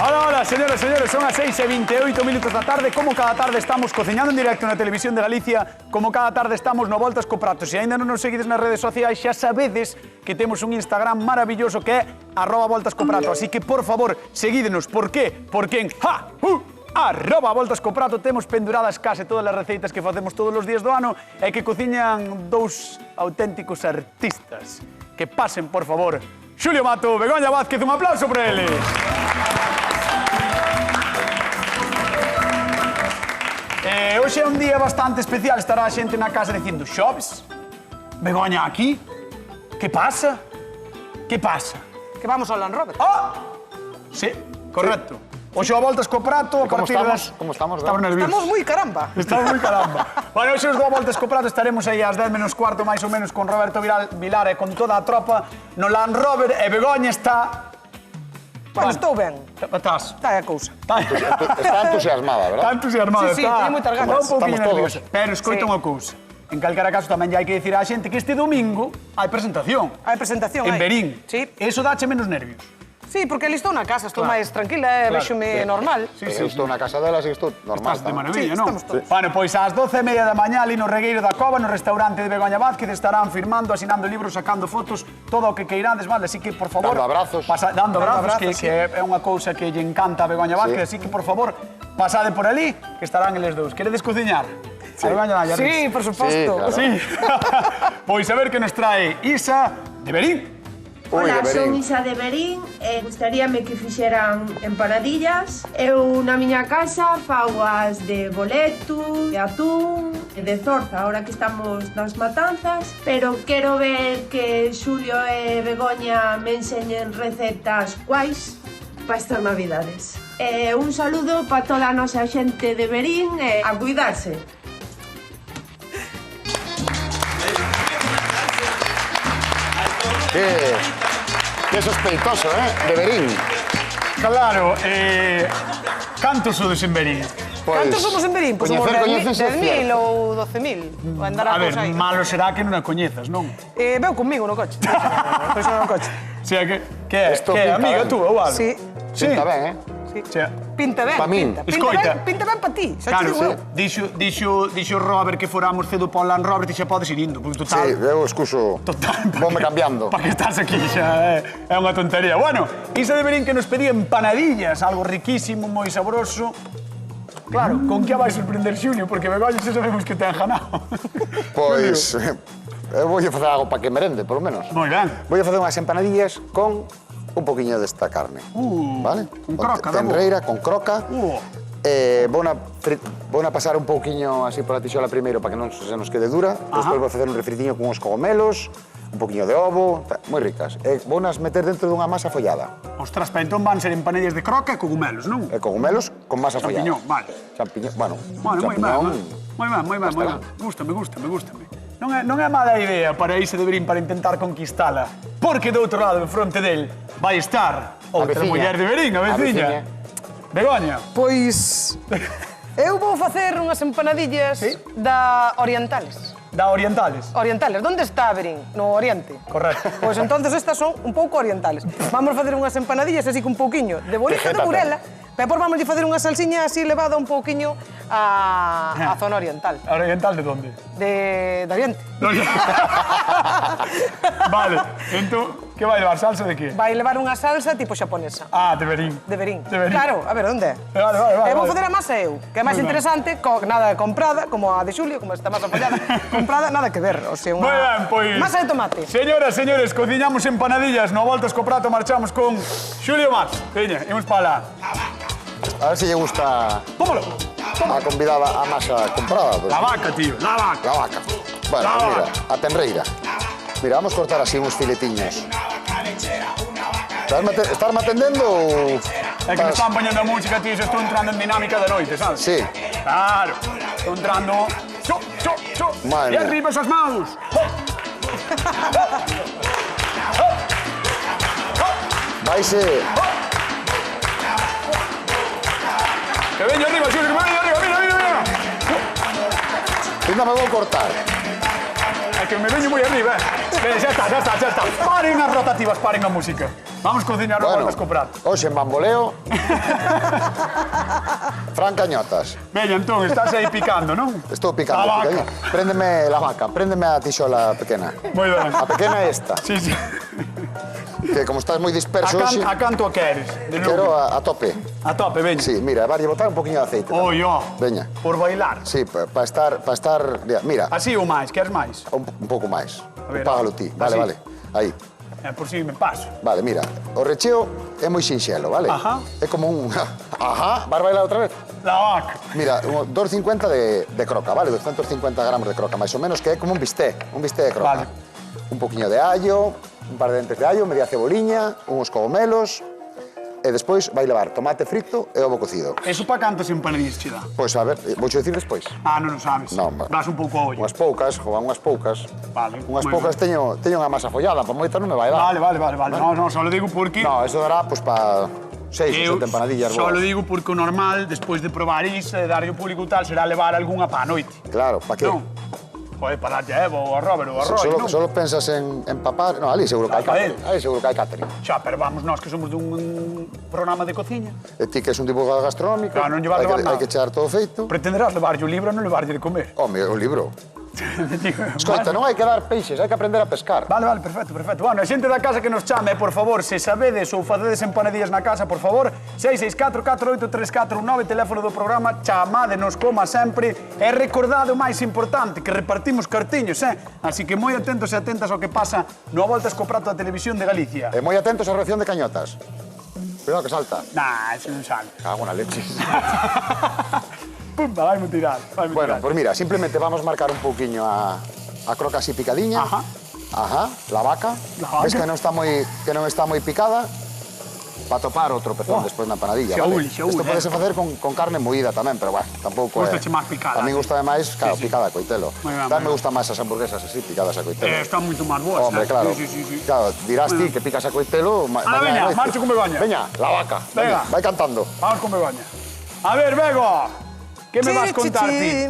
Hola, hola, señores, señores, son as 6:28 minutos da tarde. Como cada tarde estamos cociñando en directo na Televisión de Galicia, como cada tarde estamos no Voltas co Prato. Se ainda non nos seguides nas redes sociais, xa sabedes que temos un Instagram maravilloso que é @voltascoprato. Así que, por favor, seguídenos. Por qué? Porque en @voltascoprato temos penduradas case todas as receitas que facemos todos os días do ano e que cociñan dous auténticos artistas. Que pasen, por favor, Xulio Mato, Begoña Vázquez, un aplauso para eles. Hoxe é un día bastante especial, estará a xente na casa dicindo Xoves, Begoña aquí, que pasa? Que pasa? Que vamos ao Land Rover. Ah! Sí, correcto. Hoxe a Voltas co Prato, a partir das... ¿Cómo estamos? Estamos nerviosos. Estamos moi caramba. Estamos moi caramba. Bueno, hoxe os do Voltas co Prato estaremos aí ás 10 menos cuarto, máis ou menos, con Roberto Vilar e con toda a tropa no Land Rover, e Begoña está... Bueno, estou ben. Estás. Está a cousa. Está entusiasmada, Está ¿verdad? entusiasmada, Sí, está. teño moitas ganas. Está un pouquinho Estamos todos. nerviosa. Pero escoita unha cousa. En calquera caso tamén hai que dicir á xente que este domingo hai presentación. Hai presentación, En hai. Berín. Sí. Eso dache menos nervios. Sí, porque ali estou na casa, estou Claro. máis tranquila, véxome normal. Sí, sí. Estou na casa delas e estou normal. Estás de ¿no? maravilla, Sí, non? estamos todos. Bueno, pois ás 12:30 da mañá ali no Regueiro da Cova, no restaurante de Begoña Vázquez, estarán firmando, asinando libros, sacando fotos, todo o que queirades, vale? Así que, por favor... Dando abrazos. Dando abrazos, abrazos, que é unha cousa que lle encanta a Begoña Vázquez, así que, por favor, pasade por ali, que estarán eles dous. Queredes cociñar? Sí. A Begoña, Sí, por suposto. claro. Sí. Pois a ver que nos trae Isa de Berín. Hola, de son Berín. Isa de Berín e gustaríame que fixeran empanadillas. Eu na miña casa fago as de boleto, de atún e de zorza, ahora que estamos nas matanzas, pero quero ver que Xulio e Begoña me enseñen recetas guais para estas navidades. Un saludo para toda a nosa xente de Berín e a cuidarse. Qué sospeitoso, ¿eh? De Berín. Claro, cantos sodes en Berín? Pois, Cantos somos en Berín? Pois somos coñécense, 10.000 cierto. ou 12.000. Andará A ver, cousa aí. malo será que non a coñezas, non? Veu comigo no coche. Pois no coche. O sea, que é? Esto Que é, pinta amiga ben. tú ou algo? Sí. Sí. Está ben, ¿eh? Sí. O sea, Pinta ben, Pa min. pinta. Escoita. Pinta ben pa ti, xa claro, te digo eu. dixo Robert que foramos cedo para o Land Rover e xa podes ir indo, porque Sí, total... eu excuso. Total. Vome cambiando. Para que estás aquí xa é unha tontería. Bueno, Isa de Berín que nos pedía empanadillas, algo riquísimo, moi saboroso. Claro, con que a vai sorprender Xulio, porque Begoña xa sabemos que ten ganado. Pois, eu vou facer algo para que merende, por lo menos. Moi ben. Voy a facer unhas empanadillas con un poquinho desta carne. ¿Vale? con croca, da boa. Tenreira, con croca. Vou a pasar un pouquiño así pola tixola primeiro para que non se nos quede dura. Despois vou facer un refritiño con uns cogomelos, un poquinho de ovo, moi ricas. E vou nas meter dentro dunha masa follada. Ostras, pero entón van ser empanadillas de croca e cogumelos, non? E cogomelos con masa follada. Champiñón, vale. Champiñón, bueno, Bueno, moi ben, moi ben. Gústame. Non é mala idea para Isa de Berín para intentar conquistala, porque do outro lado, de fronte del, vai estar outra veciña. muller de Berín, a A veciña. veciña. Begoña. Pois eu vou facer unhas empanadillas Sí? da Orientales. Da Orientales. Orientales, onde está Berín? No Oriente. Correcto. Pois entonces estas son un pouco orientales. Vamos facer unhas empanadillas así con un pouquiño de bolito de Vegétate. burela, pero depois vamos facer unha salsiña así levada un pouquiño a zona oriental. A Oriental de onde? De Oriente. Vale, entón, que vai levar? Salsa de que? Vai levar unha salsa tipo xaponesa. Ah, de Berín. De Berín. De Berín. Claro, a ver, onde é? Vale. Vou facer a masa eu, que é máis Moi ben. interesante, nada comprada, como a de Xulio, como esta masa follada, comprada, nada que ver, o sea, unha Moi ben, pois... masa de tomate. Señoras, señores, cociñamos empanadillas, no Voltas co Prato marchamos con Xulio Mat. Veña, imos para lá. a ver se lle gusta Tómalo. a convidada a masa comprada. Pues. La vaca, tío, la vaca. La vaca. Bueno, La pues mira, vaca. a tenreira. Mira, vamos a cortar así uns filetiños. Estás atendendo ou... É que me están poñendo a música, tío, estou entrando en dinámica de noite, sabes? Sí. Claro, estou entrando... Cho. Madre E mía. arriba esas maus. Vaise... Que veño arriba, Xulio, que veño arriba, mira. Ainda me vou cortar. É que me veño moi arriba, Xa está. Paren as rotativas, paren a música. Vamos cociñar Bueno, voltas co prato. hoxe en bamboleo. Fran Cañotas. Veña, entón, estás aí picando, non? Estou picando. A vaca. Préndeme la vaca, préndeme a tixola pequena. Moi ben. A pequena é esta, Sí, sí. que como estás moi disperso hoxe, A canto a queres? De novo. quero a tope. A tope, veña. Sí, mira, varlle botar un poquinho de aceite. Oi, ó. Veña. Por bailar. Sí, para estar... Mira, Así ou máis, queres máis? un pouco máis. ver, Págalo ti. Vale, así. vale. Aí. Por si me paso. Vale, mira, o recheo é moi sinxelo, vale? Ajá. É como un... Ajá, vas bailar outra vez? La vaca. Mira, 250 de croca, vale? 250 gramos de croca, máis ou menos, que é como un bistec de croca. Vale. Un poquinho de allo, un par de dentes de allo, media ceboliña, uns cogomelos, e despois vai levar tomate frito e ovo cocido. Eso pa cantos empanadillas che dá? Pois, a ver, voucho dicir despois. Ah, non o sabes. Non, Vas un pouco a ollo. Unhas poucas, jovan, unhas poucas. Vale, Unhas moi poucas teño unha masa follada, para moita non me vai dar. Vale. No, só lo digo porque... No, eso dará, pois, para 6 ou 7 empanadillas só lo boas. digo porque o normal, despois de probar iso, de darlle o público tal, será levar algunha pa noite. Claro, para que? Non? Joder, para darlle a Eva ou a Robert ou a Roy, non? Solo pensas en papar... No, ali seguro que hai Para catering. Ali seguro que hai catering. Xa, pero vamos nós que somos dun programa de cociña. E ti que és un divulgador gastronómico, Claro, non lle vas levar nada. hai que echar todo feito. Pretenderás levarlle o libro, non levarlle de comer. Home, o libro. Escoita, Vale. non hai que dar peixes, hai que aprender a pescar. Vale, perfecto. Bueno, a xente da casa que nos chame, por favor, se sabedes ou facedes empanadillas na casa, por favor, 664-483419, teléfono do programa, chamádenos como sempre, e recordade o máis importante, que repartimos cartiños, Así que moi atentos e atentas ao que pasa no Voltas co Prato da Televisión de Galicia. E moi atentos á reacción de Cañotas. Cuidado que salta. Nah, eso non sale. Cago na leche. Pumba, vai tirar. Bueno, pues mira, simplemente vamos marcar un pouquiño a croca así picadiña. Ajá. Ajá, la vaca. La vaca. Ves que non está moi picada. Para topar outro pezón despois na empanadilla, vale? Xaúl, Isto podese facer con carne moída tamén, pero bueno, tampouco é... Gustache máis picada. A mí gusta máis, claro, picada a coitelo. Moi ben, Tamén me moi gustan máis as hamburguesas así, picadas a coitelo. Están moito máis boas, Hombre, claro. Sí. Claro, dirás ti que picas a coitelo... Veña, marcho con Begoña. Veña, la vaca. Venga. Vai cantando. Vamos con Begoña. A ver, Bego, que me vas contar ti?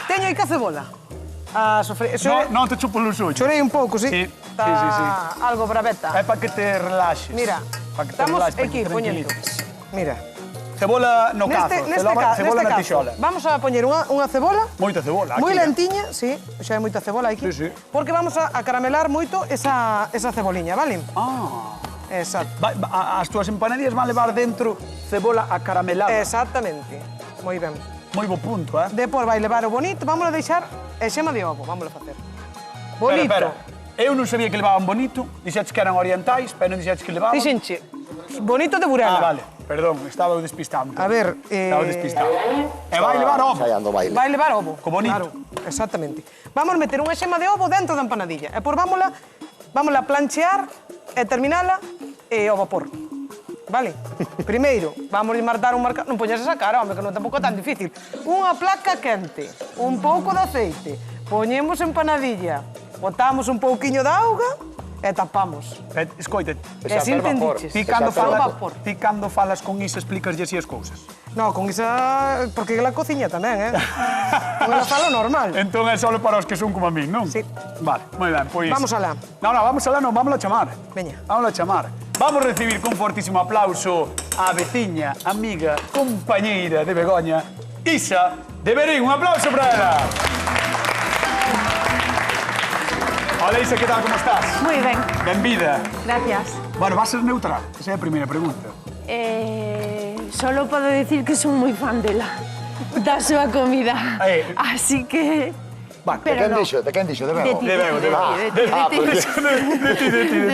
Teño aí que cebola. A sofrer. Non te chupo los ojos. Chorei un pouco, sí? Sí. Está algo braveta. É para que te relaxes. Mira, Pa que te estamos relaxes, pa que aquí te poñendo. tranquilices. Mira. Cebola no cazo, cebola na tixola. Vamos a poñer unha cebola. Moita cebola. Moi aquí, lentiña, sí, xa hai moita cebola aquí. Sí, sí. Porque vamos a caramelar moito esa ceboliña, vale? Ah. Exacto. As túas empanadillas van levar dentro cebola acaramelada. Exactamente. Moi ben. Moi bo punto, Depois vai levar o bonito, vamos a deixar e xema de ovo, vamos a facer. Bonito. Espera. Eu non sabía que levaban bonito, dixetes que eran orientais, pero non dixetes que levaban... Dixenche, bonito de Burela. Ah, vale, perdón, estaba despistando. A ver, Estaba despistado. E vai levar ovo. Ensaiando baile. Vai levar ovo. Co bonito. Claro, exactamente. Vamos meter unha xema de ovo dentro da empanadilla. E por vámola planchear e terminala ao vapor. Vale? Primeiro, vamos dar un marcador... Non poñas esa cara, home, que non tampouco é tan difícil. Unha placa quente, un pouco de aceite, poñemos empanadilla, botamos un pouquiño de auga e tapamos. Escoita, E así entendiches. ti cando Vapor. falas con Isa explicaslle así as cousas. No, con esa... Porque la cociña tamén, Con ela falo normal. Entón é só para os que son como a min, non? Sí. Vale, moi ben, pois... Vamos alá. Non, vamos alá, non, vamos a chamar. Veña. Vamos a chamar. Vamos a recibir con fortísimo aplauso a veciña, amiga, compañeira de Begoña, Isa de Verín. Un aplauso para ela. Hola, Isa, que tal, como estás? Moi ben, Benvida. gracias. Bueno, vas a ser neutral. Esa é a primeira pregunta. Solo podo decir que son moi fan dela, da súa comida. Así que... Vale, Pero no. De quen dixo? De Bego? De Bego, de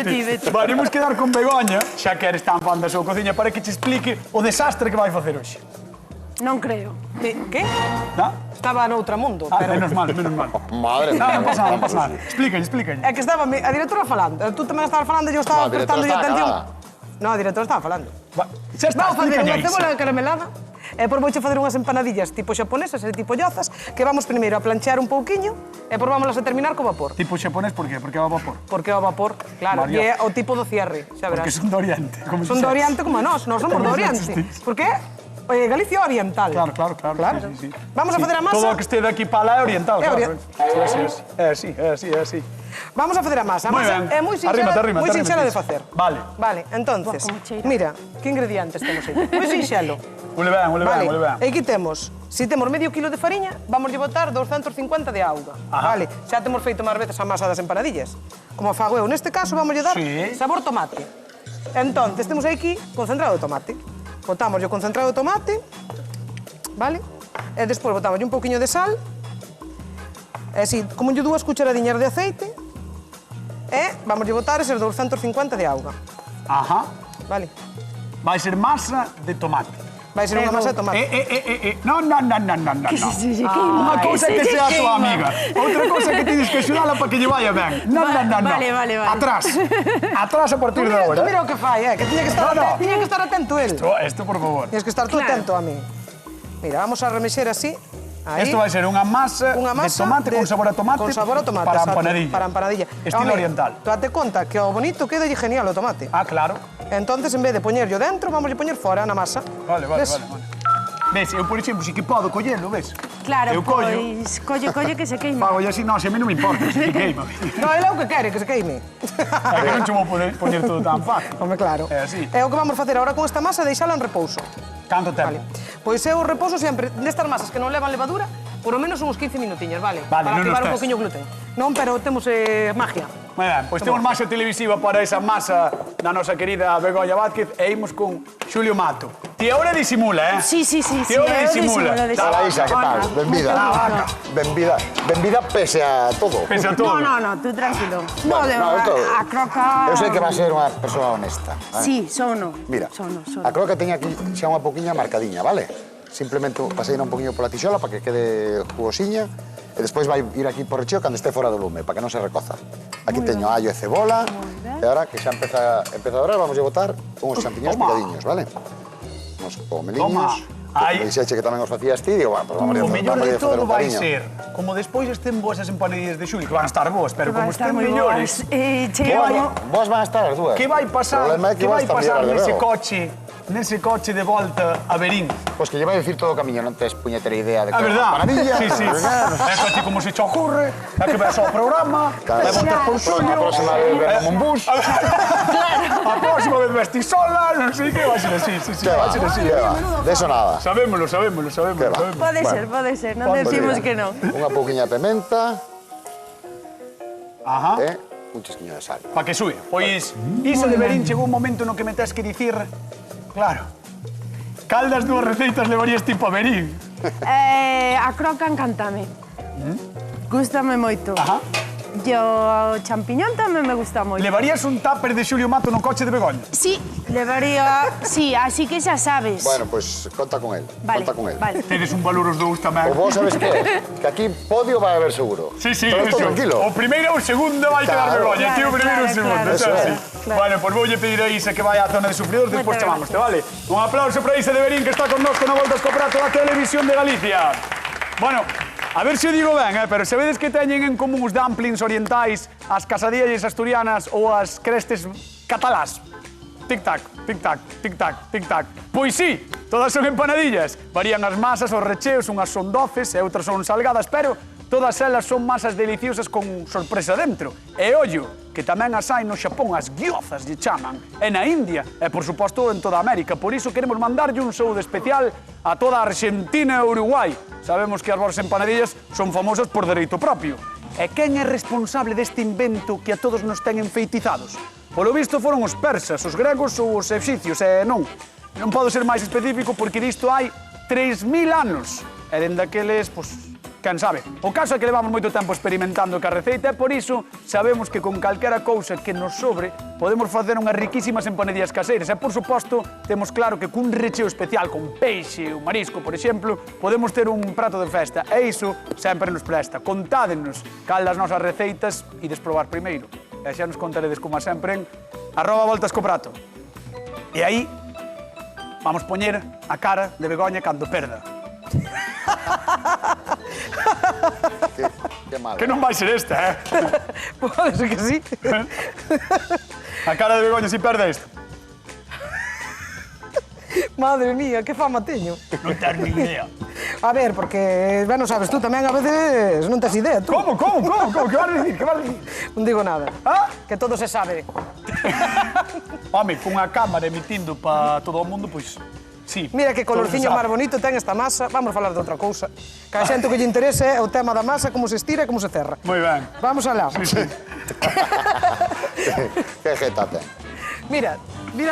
ti. Vale, imos quedar con Begoña, xa que eres tan fan da súa cociña, para que te explique o desastre que vai facer hoxe. Non creo. Que? ¿No? Estaba noutra mundo, Ah, pero... menos mal, menos mal. Madre No, mía. non pasa nada, non pasa nada. Explícalle. É que estaba a directora falando. Tú tamén estabas falando e eu estaba No, a directora prestando estaba atención. calada. No, a directora estaba falando. Xa está, Vamos facer explícalle, unha Isa. cebola caramelada e por vouche facer unhas empanadillas tipo xaponesas e tipo llozas que vamos primeiro a planchear un pouquiño e por vámolas a terminar co vapor. Tipo xaponés, por qué? Porque va a vapor. Porque o vapor, claro, Mario. e é o tipo do cierre, xa verás. Porque son de Oriente. Como Son de dixetes. Oriente como nós somos Como de dixetes Oriente. ti. Porque Galicia oriental. Claro. Vamos a facer a masa. Todo o que este de aquí para lá é oriental, É claro. oriental. É así. Vamos a facer a masa. A Moi masa ben. é moi sinxela de facer. Vale. Vale, entonces, Buah, como cheira. mira, que ingredientes temos aí. Moi sinxelo. Ule ben, ule ben, Vale, ule ben. e aquí temos, se temos medio kilo de fariña, vamos a botar 250 de auga. Ajá. Vale, xa temos feito máis veces a masa das empanadillas. Como fago eu, neste caso vamos a dar Sí. sabor tomate. Entonces, temos aquí concentrado de tomate. Botamos o concentrado de tomate, vale? E despois botamos un pouquiño de sal, e así, como 2 cucharadiñas de aceite, e vamos a botar eses 250 de auga, Ajá. vale? Vai ser masa de tomate. Vai ser unha masa de tomate. No. Que se queima. Unha cousa é que se sea a tua queima. amiga. Outra cousa é que tens que axudala para que lle vaya ben. No. Vale. Atrás. Atrás a partir de Tú agora. mira o que fai, que tiña que estar, No, no. tiña que estar atento el. Esto, por favor. Tienes que estar tú Claro. atento a mí. Mira, vamos a remexer así. Aí. Isto vai ser unha masa Unha de masa tomate con sabor a tomate. Con sabor a tomate, Para exacto, empanadilla. Para empanadilla. Estilo Home, oriental. Tú date conta que o bonito queda genial o tomate. Ah, claro. Entonces, en vez de poñerlo dentro, vamos a poñer fora na masa. Vale. Ves? Ves, eu, por exemplo, si que podo collelo, ves? Claro, eu collo, pois, colle que se queima. fago así, non, se a mí non me importa, se que queima. No, ele é o que quere, que se queime. É que non che vou poder poñer todo tan fácil. Home, claro. É así. É o que vamos facer agora con esta masa, deixala en repouso. Canto tempo? Vale. Pois eu repouso sempre nestas masas que non levan levadura, por lo menos uns 15 minutiños, vale? Vale, para non nos activar un tes. poquinho o gluten. Non, pero temos magia. Moi ben, pois temos masa televisiva para esa masa da nosa querida Begoña Vázquez e imos con Xulio Mato. Ti agora disimula, eh? Sí. Ti agora disimula. Hola, Isa, ¿qué tal? Benvida. Benvida pese a todo. Pese a todo. No, tú tranquilo. a croca... Eu sei que va a ser unha persoa honesta. vale? Sí, sono. Mira, Sono. a croca teña aquí xa unha poquinha marcadiña, vale? Simplemente paseina un poquinho pola tixola para que quede jugosiña e despois vai ir aquí por recheo cando este fora do lume, para que non se recoza. Aquí teño allo e cebola e agora que xa empeza a dorar, vamos a botar uns champiñóns Toma. picadiños, vale? Uns pomeliños. Toma. Ai. Dixeche que tamén os facías ti, digo, bueno, pues vamos O mellor de facer todo un vai cariño. ser, como despois estén boas as empanadillas de Xulio, que van a estar boas, pero Van como a estar estén moi mellores, Vos van a estar as dúas. que vai O pasar, problema é que vai vos tamén pasar as de nese Bego. coche de volta a Berín? Pois que lle vai dicir todo o camiño, non tes puñetera idea de A que verdad, empanadilla. sí. É que a ti como se che ocurre, é que ves ao programa, Claro. vai voltar por A Xulio. próxima vez veremos un bus. A próxima vez ves ti sola, non sei que, vai ser así, sí, Que va, vai ser así. que va. De eso nada. Sabémolo. Que va. Pode ser, non decimos que non. Unha pouquiña de pimenta Ajá. e un chisquiño de sal. Pa que sube. Pois, Isa de Berín chegou un momento no que me tes que dicir, claro, cal das dúas receitas levarías ti pa Berín? A croca encantame. Gústame moito. Ajá. E o champiñón tamén me gusta moito. Levarías un tupper de Xulio Mato no coche de Begoña? Sí, levaría... Sí, así que xa sabes. Bueno, pois conta con él. Vale, Conta con él. vale. Tedes un valor os dous tamén. O vos sabes que aquí podio vai haber seguro. Sí, Pero eso. esto tranquilo. O primeiro ou o segundo vai quedar Claro. Begoña. Ti o primeiro e o segundo, claro, xa claro, así. claro. Bueno, pois voulle pedir a Isa que vai á zona de sufridores, despois Moitas chamámoste, vale? Un aplauso para Isa de Berín que está connosco na Voltas co Prato da Televisión de Galicia. Bueno, a ver se o digo ben, pero sabedes que teñen en común os dumplings orientais, as casadillas asturianas ou as crestes catalás? Tic-tac, tic-tac, tic-tac, tic-tac. Pois sí, todas son empanadillas. Varían as masas, os recheos, unhas son doces e outras son salgadas, pero todas elas son masas deliciosas con sorpresa dentro. E ollo, que tamén as hai no Xapón, as gyozas lle chaman, e na India, e por suposto en toda América. Por iso queremos mandarlle un saúde especial a toda a Argentina e Uruguai. Sabemos que as vossas empanadillas son famosas por dereito propio. E quen é responsable deste invento que a todos nos ten enfeitizados? Polo visto foron os persas, os gregos ou os egipcios, e non podo ser máis específico porque disto hai 3000 anos. E dende aqueles, pois, quen sabe. O caso é que levamos moito tempo experimentando ca receita e por iso sabemos que con calquera cousa que nos sobre podemos facer unhas riquísimas empanadillas caseiras e, por suposto, temos claro que cun recheo especial con peixe ou marisco, por exemplo, podemos ter un prato de festa e iso sempre nos presta. Contádenos cal das nosas receitas e desprobar primeiro. E xa nos contaredes, como sempre, en @voltascoprato. E aí vamos poñer a cara de Begoña cando perda. Que mal. Que non vai ser esta, eh? Pode ser que sí. A cara de Begoña si perde isto. Madre mía, que fama teño. Non ter ni idea. A ver, porque, bueno, sabes, tú tamén a veces non tes idea, tú. Como? Que vas a decir? Que vas a decir? Non digo nada. Ah? Que todo se sabe. Home, cunha cámara emitindo para todo o mundo, pois... Sí. Mira que colorciño todo se máis bonito ten esta masa. Vamos a falar de outra cousa. Que a xente que lle interese é o tema da masa, como se estira e como se cerra. Moi ben. Vamos alá. Sí. Que jeta ten. Mira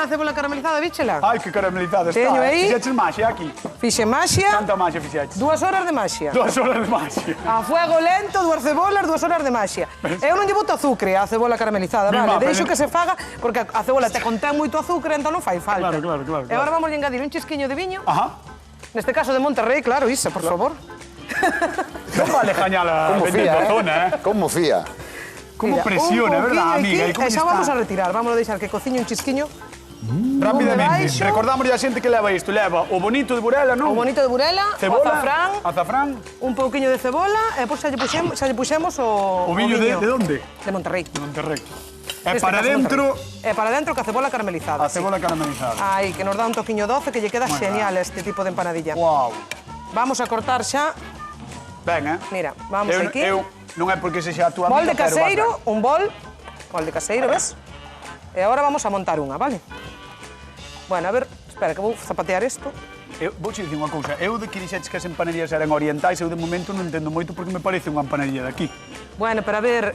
a cebola caramelizada, víchela? Ai, que caramelizada está. Teño aí. Fixeches maxia aquí. Fixe maxia, Canta maxia fixeches? 2 horas de maxia. 2 horas de maxia. A fuego lento, 2 cebolas, 2 horas de maxia. Eu non lle boto azúcar á cebola caramelizada, Mi vale? má, Deixo pero- que se faga, porque a cebola te contén moito azúcar, entón non fai falta. Claro. E agora vamos a engadir un chisquiño de viño. Ajá. Neste caso de Monterrey, claro, Isa, por favor. Non vale jañala Como vendendo fía, a zona, Como fía. Como Mira, presiona, un verdad, pouquiño amiga? aquí, E como e xa está? vamos a retirar, vamos a deixar que cociñe un chisquiño. Rapidamente, baixo. recordamos a xente que leva isto. Leva o bonito de Burela, non? O bonito de burela, Cebola, o azafrán, un pouquiño de cebola, e depois xa lle puxemos o viño de onde? De Monterrey. De Monterrey. E Neste para caso, dentro, Monterrey. E para dentro que a cebola caramelizada. a cebola caramelizada. Aí, que nos dá un toquiño doce, que lle queda xenial este tipo de empanadilla. Wow. Vamos a cortar xa, Ben, mira, vamos aquí. Eu non é porque sexa a túa Bol amiga, de pero vas caseiro, ben. un bol de caseiro, ves? E agora vamos a montar unha, vale? Bueno, a ver, espera, que vou zapatear isto. Eu vou che dicir unha cousa. Eu de que dixetes que as empanadillas eran orientais, eu de momento non entendo moito porque me parece unha empanadilla de aquí. Bueno, pero a ver,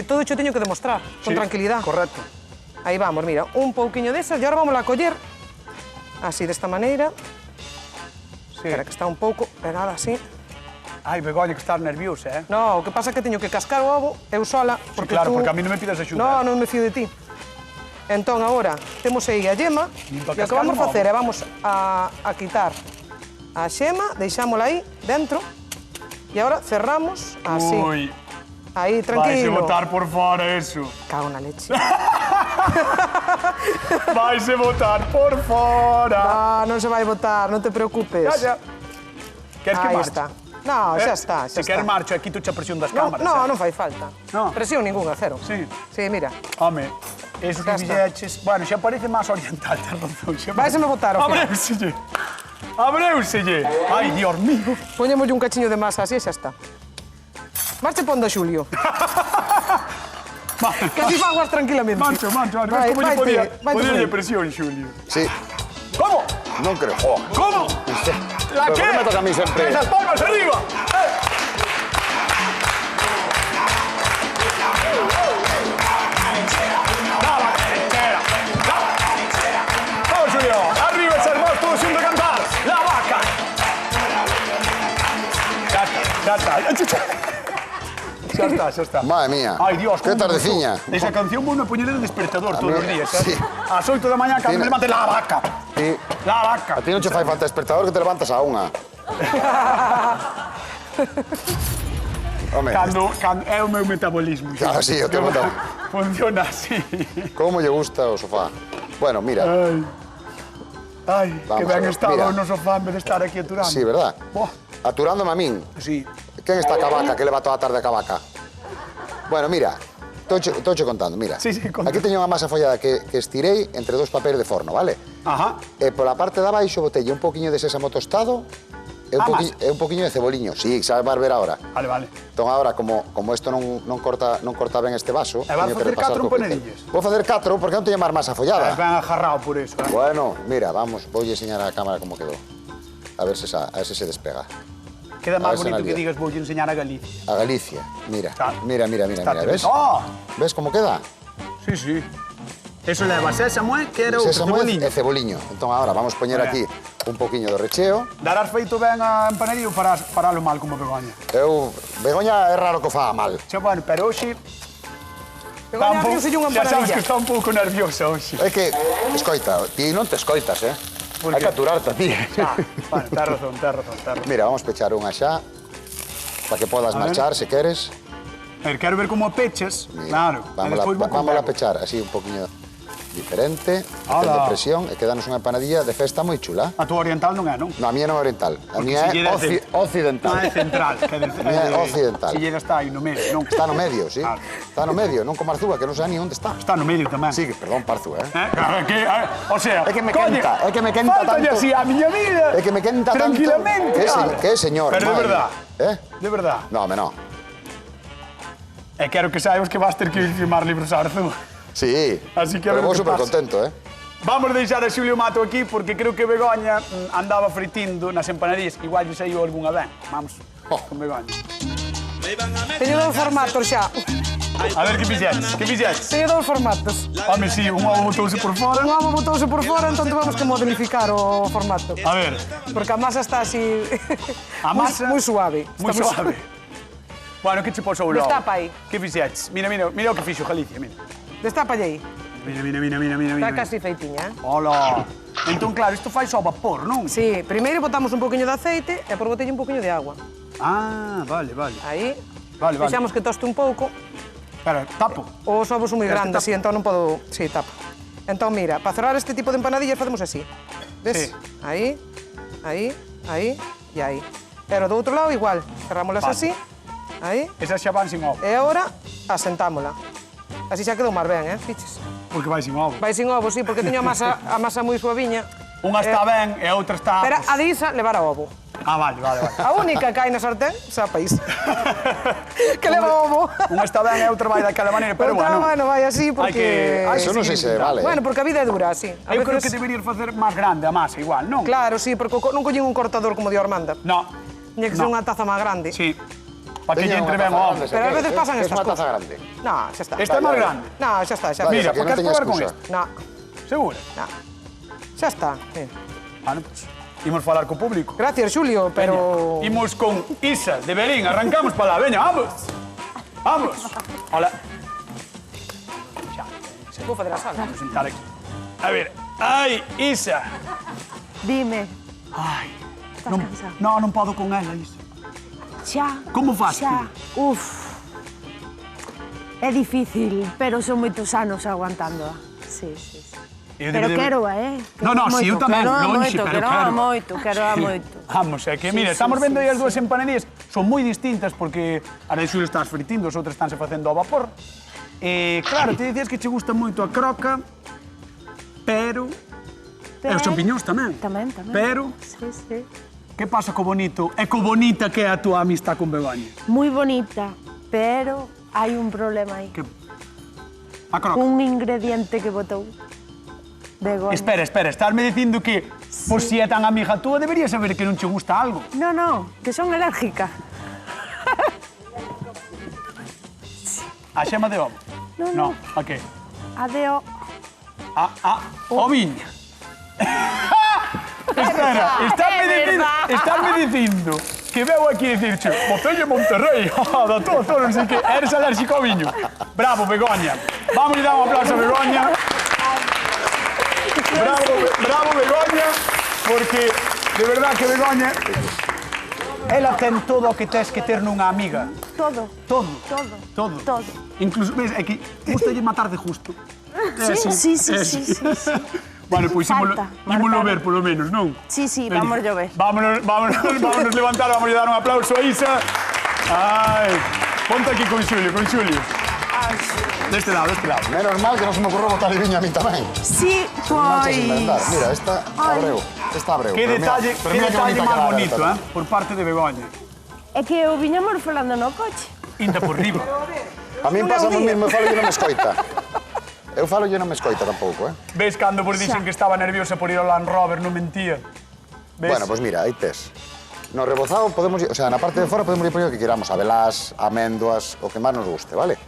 todo isto teño que demostrar, con Sí, tranquilidad. Correcto. Aí vamos, mira, un pouquiño desas, e agora vamos a coller, así, desta maneira. Sí. Espera, que está un pouco pegada así. Ai, Begoña, que estás nerviosa, eh? No, o que pasa é que teño que cascar o ovo, eu sola, porque claro, tú... porque a mí non me pidas axuda. No, non me fío de ti. Entón, agora, temos aí a yema, Nin e pa o que cascar vamos un facer ovo. é vamos a quitar a xema, deixámola aí, dentro, e agora cerramos, así. Ui, Aí, vais a tranquilo. botar por fora eso. Cago na leche. Vais a botar por fora. Non se vai botar, non te preocupes. Ya. Queres que Aí marche? está. No, xa está, xa Se queres está. marcho, aquí tu a presión das No, cámaras. no, eh? non fai falta. No. Presión ninguna, cero. Sí. Sí, mira. Home, eso Xa que está. fixeches... Bueno, xa parece máis oriental, tens razón. Xa Váiseme botar, ao final. Abreuselle. Abreuselle. Ai, Dios mío. Poñemos un cachiño de masa así e xa está. Marche pondo a Xulio. Que así faguas tranquilamente. Mancho. Vai, Como lle vaite, podía vaite por aí. presión, Xulio? Sí, ¿Cómo? non creo. Oh. ¿Cómo? ¿La Pero qué? ¿por qué me toca a mí siempre? Esas palmas arriba. Vamos, Julio. Arriba esas manos, todos juntos a cantar. La vaca. Ya está. Madre mía. Ay, Dios, Que cómo me tardeciña. gustó. Esa canción vou a poñer de despertador todos mí, os días. sí. A las 8 da mañá, cando me Tiene- levante la vaca. Sí. La vaca. A ti non che fai falta despertador que te levantas a unha. Home, Cando é o meu metabolismo. Ah, sí, o teu metabolismo. Funciona así. como lle gusta o sofá. Bueno, mira, Ai, que Vamos a ben ver, estaba mira. no sofá en vez de estar aquí aturando. sí, verdad? Buah, Aturándome a min. sí. Quen está a Cavaca, que leva toda a tarde a Cavaca? Bueno, mira, estou contando, mira. Sí, conta. Aquí teño unha masa follada que estirei entre dos papéis de forno, vale? Ajá. E pola parte de abaixo botelle un poquinho de sésamo tostado e Ah, un poquinho de ceboliño. Sí, sabes ver ahora. Vale. Entón agora, como isto non corta ben este vaso... E vas teño que facer repasar 4 co pincel. empanadillas? Vou facer 4 porque non teño máis masa follada. Ben agarrado por eso. Bueno, mira, vamos, voulle enseñar a cámara como quedou. A ver se se despega. Queda máis A ver se bonito na que lía. digas vou enseñar a Galicia. A Galicia, mira. Claro. Mira, Está ¿ves? Oh, ¿Ves cómo queda? sí. Eso leva sésamo, que era o Sésamo ceboliño. e ceboliño. Entón agora vamos poñer Vale. aquí un poquinho de recheo. Darás feito ben a empanadilla ou paralo mal como Begoña? Begoña é raro que o faga mal. Xa, bueno, pero hoxe... Begoña, ríoselle unha Xa sabes empanadilla. que está un pouco nerviosa hoxe. É que, escoita, ti non te escoitas, Por Hai qué? que aturarte a ti. Bueno, tens razón. Mira, vamos pechar unha xa, para que podas A ver. marchar, se queres. A ver, quero ver como a peches. Mira, Claro. E despois vou con Vámola a Bego. pechar, así un poquinho. diferente, Ala. facendo presión, e quedanos unha empanadilla de festa moi chula. A tua oriental non é, non? No, a mía non é oriental, a mía se lle é dece- occidental. Non é central. Que É occidental. Si lle está aí no medio, non? Está no medio, sí. Claro. Está no medio, non como Arzúa, que non sei ni onde está. Está no medio tamén. Sí, perdón, Parzúa, Claro, o sea, É que me coño, quenta, é que me quenta fáltalle tanto. así a miña vida. É que me quenta tanto. Tranquilamente. Que é señor, Pero de madre. verdad. De verdad. No, home, no. E quero que saibas que vas ter que ir firmar libros a Arzúa. Sí, Así que a ver pero vou o que super pasa. contento, Vamos deixar a Xulio Mato aquí porque creo que Begoña andaba fritindo nas empanadillas. Igual lle saiu algunha ben. Vamos con Begoña. Teño dous formatos xa. A ver que fixeches, que fixeches. Teño dous formatos. Home, si, un ovo botouse por fora. Un ovo botouse por fora, entón temos que modificar o formato. A ver, Porque a masa está así... A masa- Moi suave. moi Está suave. Bueno, que che posou logo? Destapa aí. Que fixeches? Mira o que fixo Galicia, mira. Destapa aí. Mira. Está casi feitiña, Hola. Entón, claro, isto fai ao vapor, non? Sí, primeiro botamos un poquinho de aceite e por botella un poquinho de agua. Ah, vale. Aí. Vale. Deixamos que toste un pouco. Espera, tapo. Os ovos son moi Este grandes, tapa. sí, entón non podo... Sí, tapa. Entón, mira, para cerrar este tipo de empanadillas facemos así. Ves? Sí. Aí e aí. Pero do outro lado igual. Cerrámolas Vale. así. Aí. Esas xa van sin ovo. E agora asentámola. Así xa quedou máis ben, fiches. Porque vai sin ovo. Vai sin ovo, sí, porque teño a masa moi suaviña. Unha está ben e a outra está... Pero a de Isa levar a ovo. Ah, vale. A única que hai na sartén, xa país. Que leva ovo. Unha está ben e a outra vai daquela maneira, pero Outra, bueno. vai así porque... Hai que Eso non sei se seguir vale. Bueno, porque a vida é dura, así. A Eu creo que veces- deberías facer máis grande a masa, igual, non? Claro, sí, porque non collín un cortador como de Armanda. No. Tiña que ser unha taza máis grande. Sí. Para que lle Teña entre unha ben taza o ovo. grande, Pero a veces pasan Es estas unha taza cosas. grande. No, xa está. Esta é máis grande. No, xa está, xa Vale, Mira, o sea, que para non que teñas probar con excusa. este. No, Segura? no. Xa está. Mira. Bueno, pues, imos falar co público. Gracias, Xulio, pero... Veña, imos con Isa de Belín. Arrancamos para lá. Veña, vamos. Vamos. Hola. Vou fazer a sala. Vamos sentar aquí. A ver. Ai, Isa. Dime, Ai. estás cansado? Non podo con ela, Isa. Xa. Como fas Xa. Uf. É difícil, pero son moitos anos aguantándoa. Sí. Pero quero, No, si, eu tamén, lonxe, pero quero. Quero moito. Vamos, é que, mira, estamos vendo aí as dúas empanadillas, son moi distintas porque a de Xulio estás fritindo, as outras estánse facendo ao vapor. E, claro, te dicías que che gusta moito a croca, pero... E os champiñóns tamén. Tamén. Pero, Sí. que pasa co bonito e co bonita que é a túa amistad con Begoña? Moi bonita, pero hai un problema aí. Que... A croca. Un ingrediente que botou. Begoña. Espera, estásme dicindo que, por si é tan amiga túa, deberías saber que non che gusta algo. No, que son alérgica. A xema de ovo? No. A que? Adeo. O viña. Espera, estásme dicindo que veo aquí dicirche Botella Monterrey, da todo, non sei que, eres alérxico ao viño. Bravo, Begoña. Vamos a dar un aplauso a Begoña. Bravo, Begoña, porque de verdad que Begoña ela ten todo o que tes que ter nunha amiga. Todo. Todo. Incluso, ves, é que gustalle matar de justo. Sí. Bueno, pois Falta, ímolo marcar. ver, polo menos, non? Sí, Veña. vamos a ver. Vámonos levantar, vamos a dar un aplauso a Isa. Ai, ponte aquí con Xulio. Deste lado. Menos mal que non se me ocurriu botar viña a mí tamén. Sí, Manchas sin merendar. pois. Mira, esta abreu. Esta abreu. Que Pero mira, detalle, pero que mira detalle bonita máis queda bonito, aberta. por parte de Begoña. É que o viñamos falando no coche. Inda por riba. A mí pasa o mismo, eu falo e non me escoita. Eu falo e non me escoita tampouco, Ves cando vos dixen que estaba nerviosa por ir ao Land Rover, non mentía. Ves? Bueno, pois mira, aí tes. No rebozado podemos, o sea, na parte de fora podemos ir por o que queramos, abelás, améndoas, o que máis nos guste, vale?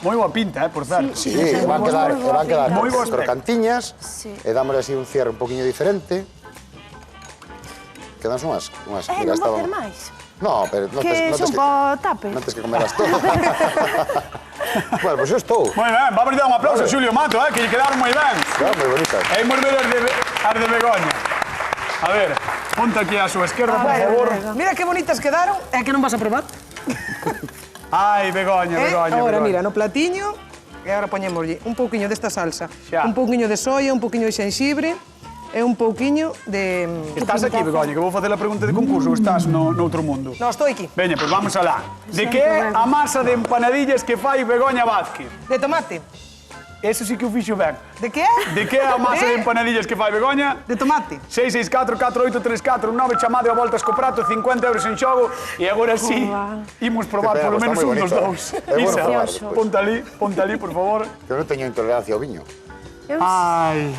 Moi boa pinta, por certo. Sí, van quedar Moi bo aspecto. crocantiñas, Sí. e dámosle así un cierre un poquinho diferente. Quedan unhas, Non esta vou ter vamos- máis. No, pero non Que tes son po tape. non tes que comerlas todas. Bueno, pois eu estou. Moi ben, vamos a dar un aplauso a Xulio Mato, que lle quedaron moi ben. Claro, moi bonitas. E imos ver as de Begoña. A ver, ponte aquí a súa esquerda, por favor. Mira que bonitas quedaron. É que non vas a probar. Ai, Begoña. Ahora, mira, no platiño, E agora poñémoslle un pouquiño desta salsa, Xa. un pouquiño de soia, un pouquiño de xenxibre e un pouquiño de... Estás aquí, Begoña, que vou facer a pregunta de concurso ou estás noutro mundo? No, estou aquí. Veña, pois vamos alá. De que é a masa de empanadillas que fai Begoña Vázquez? De tomate. Eso sí que o fixo ben. De que é? De que é a masa de empanadillas que fai Begoña? De tomate. 664-4834-9 chamade a voltas co prato, 50 euros en xogo e agora sí, imos probar Qué pena, polo está menos moi un dos bonito, dous. É bueno Isa, probar despois. ponte ali, por favor. Que eu non teño intolerancia ao viño. Ai,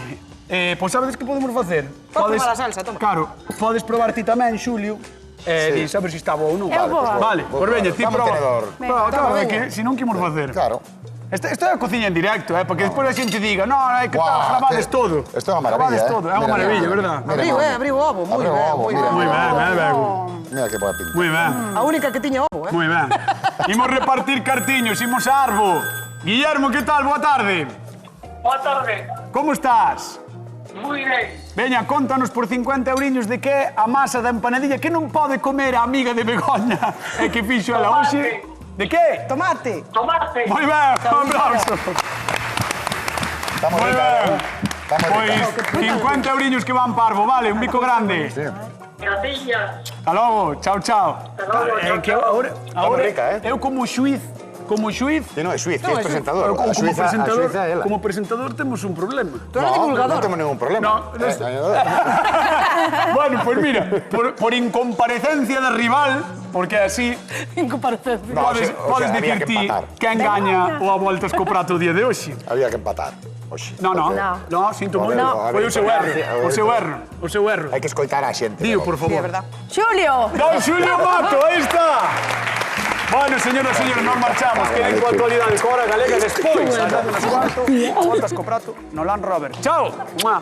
pois sabedes que podemos facer? Podes probar a salsa, toma. Claro, podes probar ti tamén, Xulio. Di, saber se está bo ou non. Eu vou. Vale, pois veña, ti Dame un proba. tenedor. Claro, é que se non que imos facer. Claro. Isto é a cociña en directo, porque despois a xente diga, non, hai que Guau, grabades que- todo. Isto é unha maravilla, Grabades todo, é unha Mira, maravilla, mira. verdad? Mira, Abriu o ovo, moi Abriu o ben, ovo, moi mira. ben. Moi ben, Bego. Mira que boa pinta. Moi ben, A única que tiña ovo, moi ben. Imos repartir cartiños, imos a Arbo. Guillermo, que tal? Boa tarde. Boa tarde. Como estás? Moi ben. Veña, contanos por 50 euriños de que é a masa da empanadilla que non pode comer a amiga de Begoña e que fixo ela hoxe. De que? Tomate. Tomate. Moi ben, un aplauso. Está moi Moi rica, ben. Está moi Pois rica. 50 euriños que van parvo, vale, un bico grande. Sí. Graciñas. Hasta logo, chao, chao. logo, chao, que chao. ahora rica, eu como xuiz, Sí, non, é Suiza, é presentador. como A Suiza é ela. como presentador temos un problema. Tú eres divulgador. Non temos ningún problema. No, Bueno, pues mira, por incomparecencia de rival, porque así En comparación. No, podes, o sea, podes había dicir que ti empatar. que engaña o a voltas co prato o día de hoxe. Había que empatar. Oxe. No, No. sinto No, moito. no, Foi o seu erro, no. o seu erro, o seu erro. Hai que escoitar a xente. Dío, por Sí, é favor. verdad. Xulio! Don Xulio Mato, aí está. Bueno, señoras e señores, nos marchamos. Queden coa actualidade coa hora galega despois. Andando nos cuarto, voltas co prato, no Land Rover. Chao. Mua.